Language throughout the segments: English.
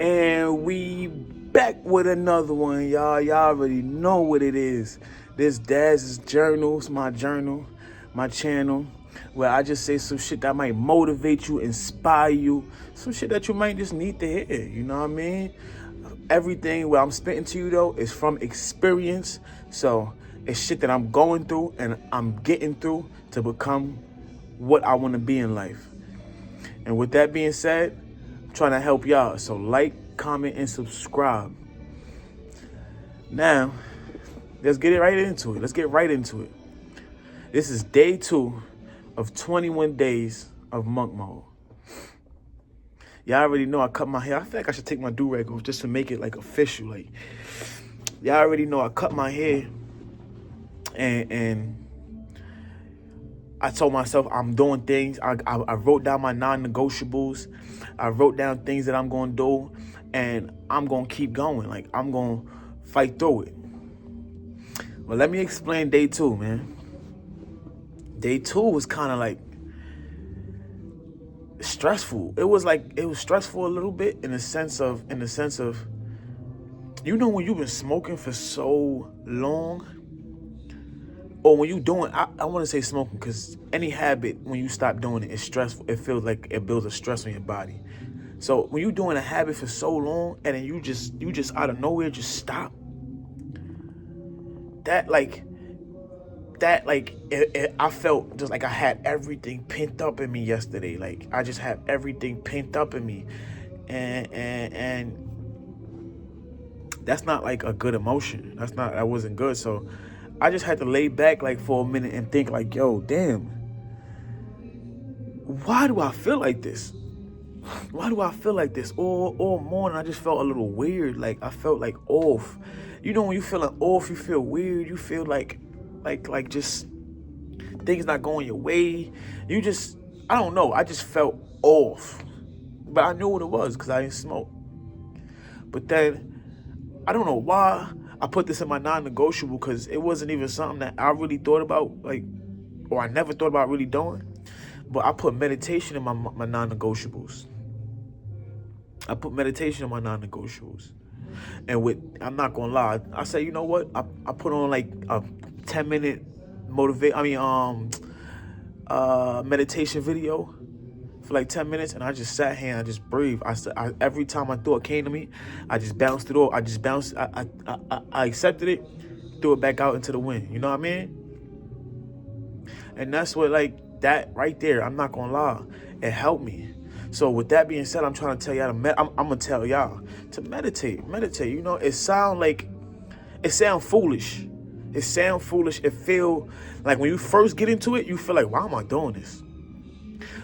And we back with another one, y'all. Y'all already know what it is. This DAZ'S journals, my journal, my channel, where I just say some shit that might motivate you, inspire you, some shit that you might just need to hear. You know what I mean? Everything what I'm spitting to you though is from experience. So it's shit that I'm going through and I'm getting through to become what I want to be in life. And with that being said, I'm trying to help y'all. So like, comment, and subscribe. Now, let's get right into it. This is day 2 of 21 days of monk mode. Y'all already know I cut my hair. I feel like I should take my do-rag off just to make it like official. Like, y'all already know I cut my hair and I told myself I'm doing things. I wrote down my non-negotiables. I wrote down things that I'm going to do, and I'm going to keep going. Like, I'm going to fight through it. Well, let me explain day 2, man. Day 2 was kind of like stressful. It was stressful a little bit in the sense of, you know, when you've been smoking for so long, or when you doing, I want to say smoking, because any habit, when you stop doing it, it's stressful. It feels like it builds a stress on your body. So when you're doing a habit for so long, and then you just out of nowhere just stop, I felt just like I had everything pent up in me yesterday. Like, I just had everything pent up in me, and that's not like a good emotion. That wasn't good. So I just had to lay back like for a minute and think like, yo, damn, why do I feel like this? All morning I just felt a little weird. Like, I felt like off. You know, when you feeling off, you feel weird. You feel like just things not going your way. I don't know. I just felt off. But I knew what it was because I didn't smoke. But then, I don't know why I put this in my non-negotiable, because it wasn't even something that I really thought about, like, or I never thought about really doing. But I put meditation in my non-negotiables. And I'm not gonna lie, I say, you know what? I put on like a 10-minute meditation video for like 10 minutes, and I just sat here and I just breathed. Every time a thought came to me, I just bounced it off. I accepted it, threw it back out into the wind. You know what I mean? And that's what, like, that right there, I'm not gonna lie, it helped me. So with that being said, I'm trying to tell y'all I'm gonna tell y'all to meditate. You know, it sound foolish. It feel like when you first get into it, you feel like, why am I doing this?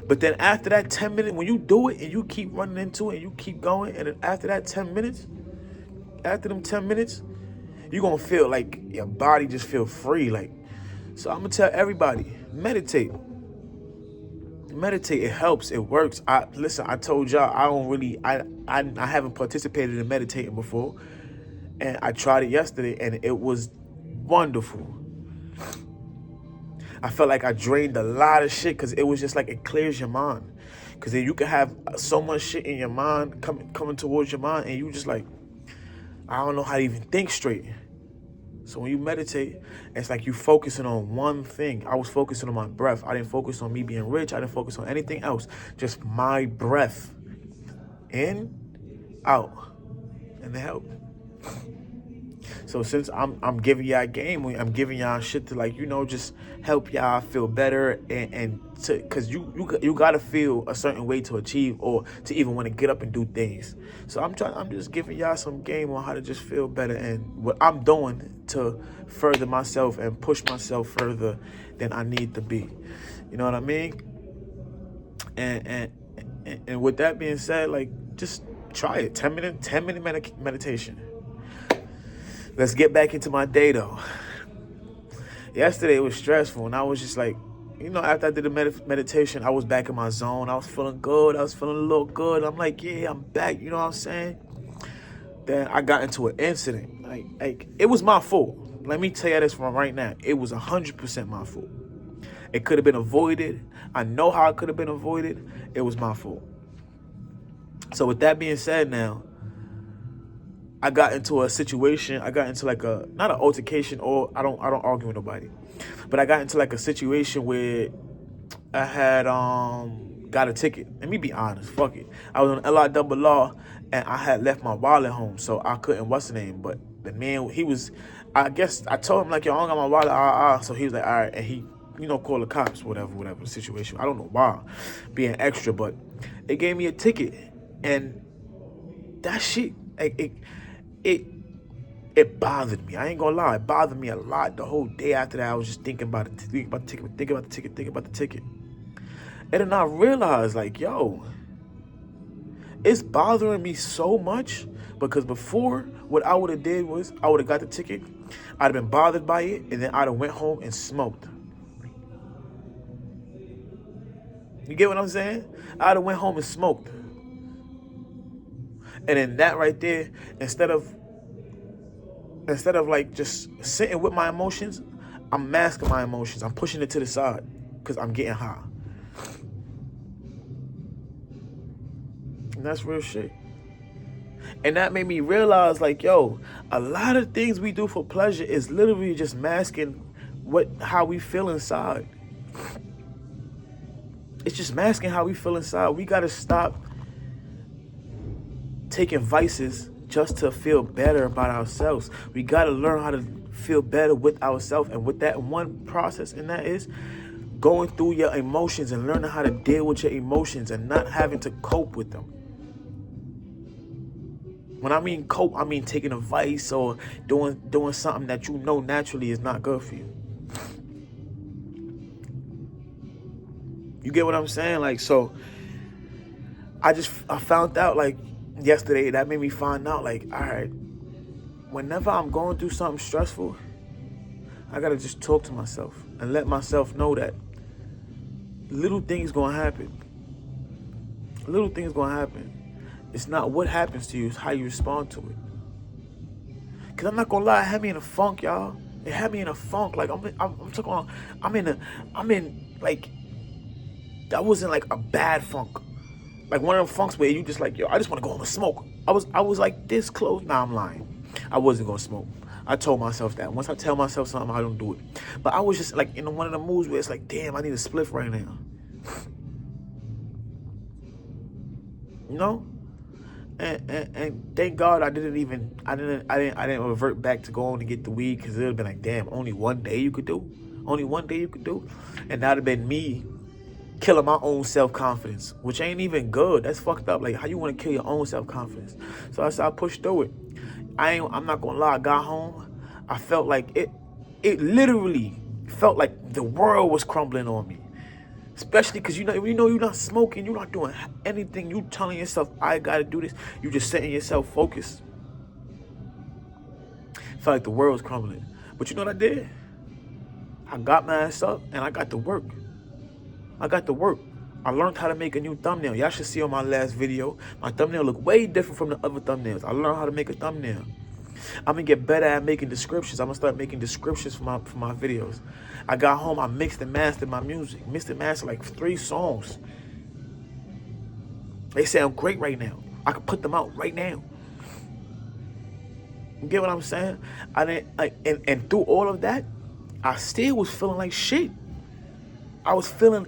But then after that 10 minutes, when you do it and you keep running into it and you keep going, and then after them 10 minutes, you're gonna feel like your body just feel free. Like, so I'm gonna tell everybody, meditate. It helps. It works. I told y'all I haven't participated in meditating before, and I tried it yesterday, and it was wonderful. I felt like I drained a lot of shit, because it was just like, it clears your mind. Because then you can have so much shit in your mind coming towards your mind, and you just like, I don't know how to even think straight. So when you meditate, it's like you focusing on one thing. I was focusing on my breath. I didn't focus on me being rich. I didn't focus on anything else. Just my breath. In, out. And it helped. So since I'm giving y'all game, I'm giving y'all shit to, like, you know, just help y'all feel better, and to, because you gotta feel a certain way to achieve, or to even want to get up and do things. So I'm just giving y'all some game on how to just feel better, and what I'm doing to further myself and push myself further than I need to be. You know what I mean? And with that being said, like, just try it. 10 minute meditation. Let's get back into my day, though. Yesterday, it was stressful, and I was just like, you know, after I did the meditation, I was back in my zone. I was feeling good. I was feeling a little good. I'm like, yeah, I'm back. You know what I'm saying? Then I got into an incident. Like it was my fault. Let me tell you this from right now. It was 100% my fault. It could have been avoided. I know how it could have been avoided. It was my fault. So with that being said now, I got into a situation. I got into like a, not an altercation, or I don't argue with nobody, but I got into like a situation where I had got a ticket. Let me be honest. Fuck it. I was on LI double law, and I had left my wallet home, so I couldn't. What's the name? But the man, he was. I guess I told him like, yo, I don't got my wallet. So he was like, all right, and he, called the cops, whatever the situation. I don't know why, being extra, but they gave me a ticket, and that shit, like, it bothered me. I ain't gonna lie, it bothered me a lot. The whole day after that, I was just thinking about it, thinking about the ticket. And then I realized, like, yo, it's bothering me so much because before, what I would have did was I would have got the ticket, I'd have been bothered by it, and then I'd have went home and smoked. You get what I'm saying? I'd have went home and smoked. And then that right there, instead of like just sitting with my emotions, I'm masking my emotions. I'm pushing it to the side because I'm getting high. And that's real shit. And that made me realize, like, yo, a lot of things we do for pleasure is literally just masking how we feel inside. It's just masking how we feel inside. We gotta stop taking vices just to feel better about ourselves. We gotta learn how to feel better with ourselves, and with that one process, and that is going through your emotions and learning how to deal with your emotions and not having to cope with them. When I mean cope, I mean taking a vice or doing something that you know naturally is not good for you. You get what I'm saying? Like, so I found out, like, yesterday, that made me find out, like, all right, whenever I'm going through something stressful, I gotta just talk to myself and let myself know that little things gonna happen. Little things gonna happen. It's not what happens to you, it's how you respond to it. Cause I'm not gonna lie, it had me in a funk, y'all. It had me in a funk. Like, I'm talking, that wasn't like a bad funk. Like one of them funks where you just like, yo, I just want to go home and smoke. I was like this close. Nah, I'm lying. I wasn't gonna smoke. I told myself that. Once I tell myself something, I don't do it. But I was just like in one of the moods where it's like, damn, I need a spliff right now. You know? And thank God I didn't revert back to going to get the weed, because it would have been like, damn, only one day you could do? And that would have been me killing my own self-confidence, which ain't even good. That's fucked up. Like, how you want to kill your own self-confidence? So I pushed through it. I'm not gonna lie, I got home, I felt like it literally felt like the world was crumbling on me. Especially because you're not smoking, you're not doing anything, you telling yourself, I gotta do this, you just setting yourself focused. Felt like the world was crumbling. But you know what I did? I got my ass up and I got to work. I learned how to make a new thumbnail. Y'all should see on my last video. My thumbnail look way different from the other thumbnails. I learned how to make a thumbnail. I'm gonna get better at making descriptions. I'm gonna start making descriptions for my videos. I got home, I mixed and mastered my music. Mixed and mastered like 3 songs. They sound great right now. I could put them out right now. You get what I'm saying? And through all of that, I still was feeling like shit. I was feeling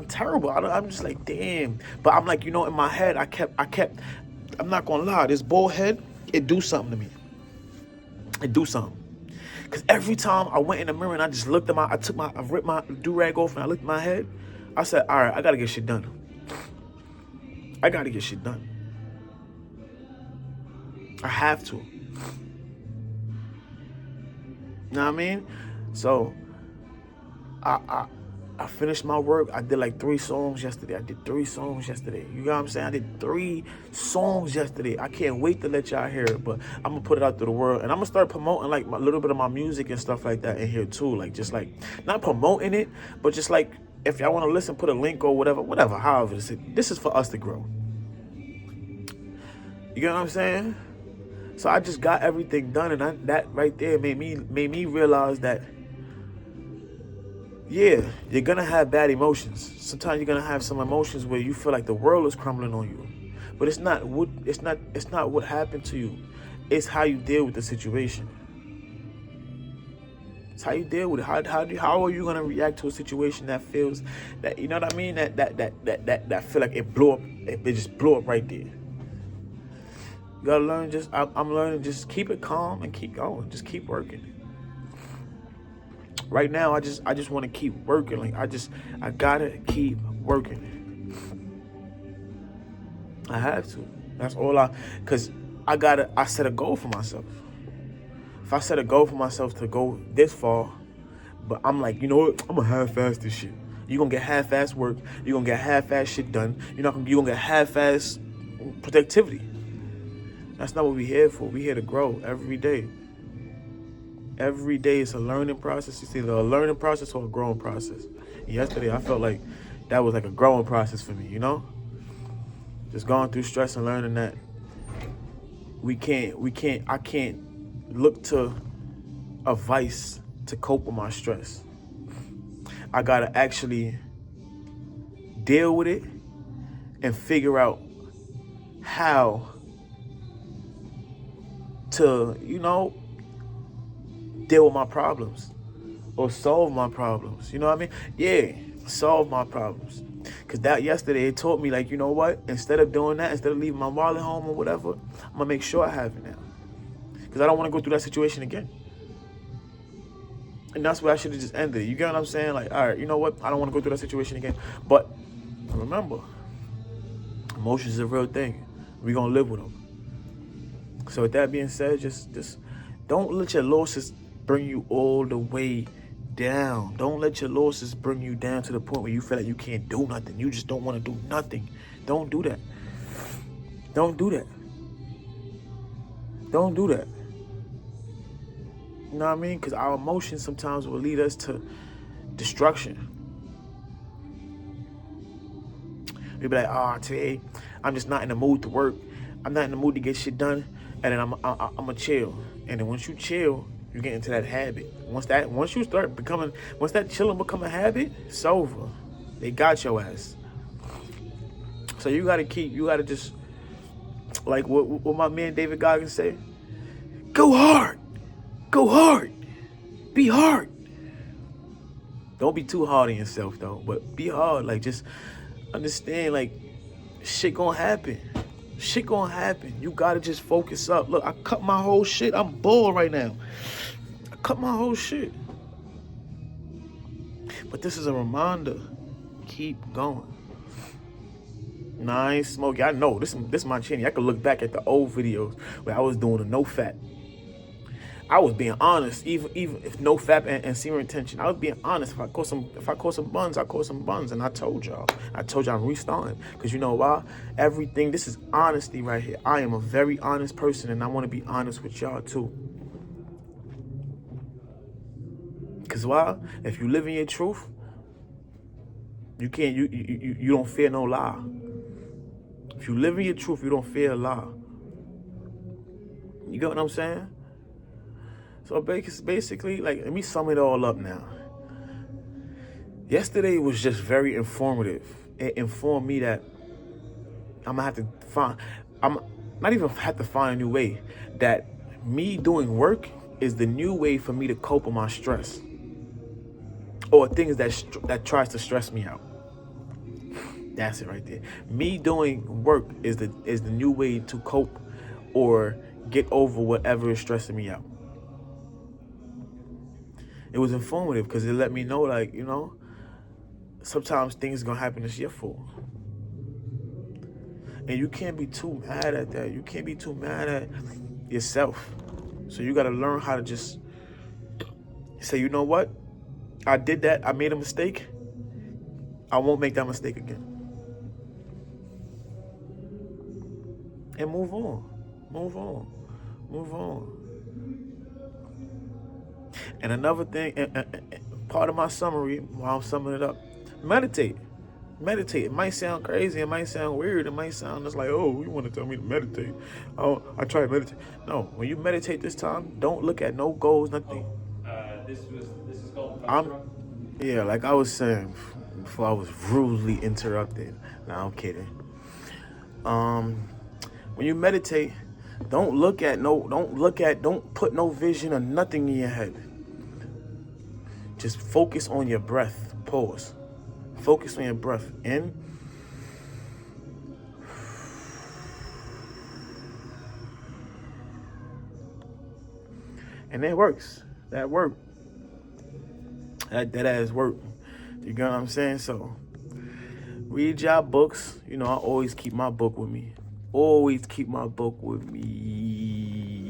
terrible. I'm just like, damn. But I'm like, in my head, I kept. I'm not gonna lie, this bald head, it do something to me. It do something. Cause every time I went in the mirror and I just looked at I ripped my do-rag off and I looked at my head, I said, all right, I gotta get shit done. I have to. You know what I mean? So I finished my work. I did like 3 songs yesterday. You know what I'm saying? I did 3 songs yesterday. I can't wait to let y'all hear it, but I'm going to put it out to the world. And I'm going to start promoting like a little bit of my music and stuff like that in here too. Like, just like, not promoting it, but just like, if y'all want to listen, put a link or whatever, however. This is for us to grow. You get what I'm saying? So I just got everything done, and that right there made me realize that, yeah, you're going to have bad emotions. Sometimes you're going to have some emotions where you feel like the world is crumbling on you. But it's not what happened to you. It's how you deal with the situation. It's how you deal with it. How are you gonna react to a situation that feels that, you know what I mean? That feel like it blew up. It just blew up right there. You gotta learn. I'm learning. Just keep it calm and keep going. Just keep working. Right now, I just want to keep working. Like I gotta keep working. I have to. That's all cause I set a goal for myself. If I set a goal for myself to go this far, but I'm like, you know what? I'm gonna half-ass this shit. You're gonna get half-ass work. You're gonna get half-ass shit done. You're gonna get half-ass productivity. That's not what we're here for. We're here to grow every day. Every day is a learning process. It's either a learning process or a growing process. And yesterday, I felt like that was like a growing process for me, you know? Just going through stress and learning that I can't look to a vice to cope with my stress. I gotta actually deal with it and figure out how to, you know, deal with my problems or solve my problems. You know what I mean? Yeah, solve my problems. Because that yesterday, it taught me, like, you know what? Instead of doing that, instead of leaving my wallet home or whatever, I'm going to make sure I have it now. Because I don't want to go through that situation again. And that's where I should have just ended it. You get what I'm saying? Like, all right, you know what? I don't want to go through that situation again. But remember, emotions is a real thing. We're going to live with them. So with that being said, just don't let your losses bring you all the way down. Don't let your losses bring you down to the point where you feel like you can't do nothing. You just don't want to do nothing. Don't do that. Don't do that. Don't do that. You know what I mean? Because our emotions sometimes will lead us to destruction. We'll be like, oh, today I'm just not in the mood to work. I'm not in the mood to get shit done. And then I'm going to chill. And then once you chill, you get into that habit. Once that chilling become a habit, it's over. They got your ass. So you gotta just, like what my man David Goggins say, go hard, be hard. Don't be too hard on yourself though, but be hard. Like, just understand, like, shit gonna happen. Shit gonna happen. You gotta just focus up. Look, I cut my whole shit. I'm bored right now. I cut my whole shit. But this is a reminder. Keep going. Nah, I ain't smoking. I know this is my channel. I can look back at the old videos where I was doing a no fat. I was being honest, even if no fat and zero intention. I was being honest. If I caught some buns, I caught some buns. And I told y'all I'm restarting. Because you know why? Everything, this is honesty right here. I am a very honest person, and I want to be honest with y'all too. Because why? If you live in your truth, you don't fear no lie. If you live in your truth, you don't fear a lie. You get what I'm saying? So basically, like, let me sum it all up now. Yesterday was just very informative. It informed me that I'm not even have to find a new way. That me doing work is the new way for me to cope with my stress. Or things that tries to stress me out. That's it right there. Me doing work is the new way to cope or get over whatever is stressing me out. It was informative because it let me know, like, you know, sometimes things are going to happen that's your fault. And you can't be too mad at that. You can't be too mad at yourself. So you got to learn how to just say, you know what? I did that. I made a mistake. I won't make that mistake again. And move on. Move on. Move on. And another thing, part of my summary, while I'm summing it up, meditate. Meditate. It might sound crazy. It might sound weird. It might sound just like, oh, you want to tell me to meditate. Oh, I try to meditate. No, when you meditate this time, don't look at no goals, nothing. This is called. Yeah, like I was saying before I was rudely interrupted. No, I'm kidding. When you meditate, don't put no vision or nothing in your head. Just focus on your breath. Pause. Focus on your breath. In. And it works. That worked. That ass work. You know what I'm saying? So, read your books. You know, I always keep my book with me. Always keep my book with me.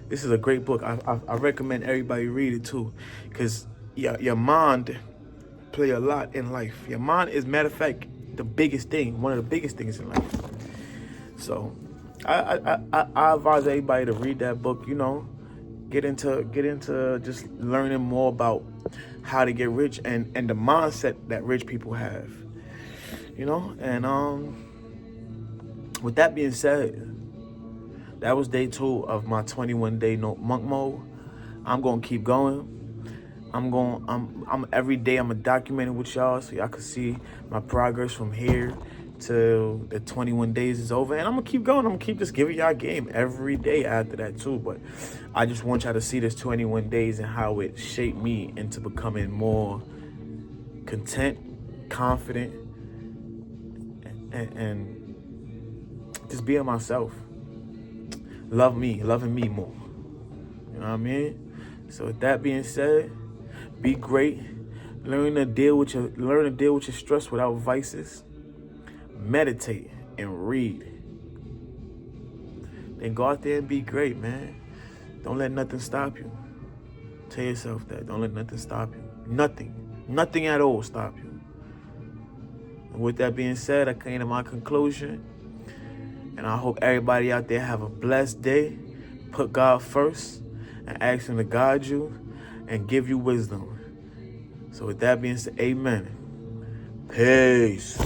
This is a great book. I recommend everybody read it too. Because your mind play a lot in life. Your mind is, matter of fact, the biggest thing. One of the biggest things in life. So, I advise everybody to read that book, you know. Get into just learning more about how to get rich and the mindset that rich people have. You know? And with that being said, that was day 2 of my 21-day monk mode. I'm gonna keep going. I'm every day I'm gonna document it with y'all so y'all can see my progress from here till the 21 days is over. And I'm gonna keep going. I'm gonna keep just giving y'all game every day after that too. But I just want y'all to see this 21 days and how it shaped me into becoming more content, confident, and just being myself. Loving me more. You know what I mean? So with that being said, be great. Learn to deal with your stress without vices. Meditate and read. Then go out there and be great, man. Don't let nothing stop you. Tell yourself that. Don't let nothing stop you. Nothing at all stop you. And with that being said, I came to my conclusion. And I hope everybody out there have a blessed day. Put God first and ask Him to guide you and give you wisdom. So with that being said, amen. Peace.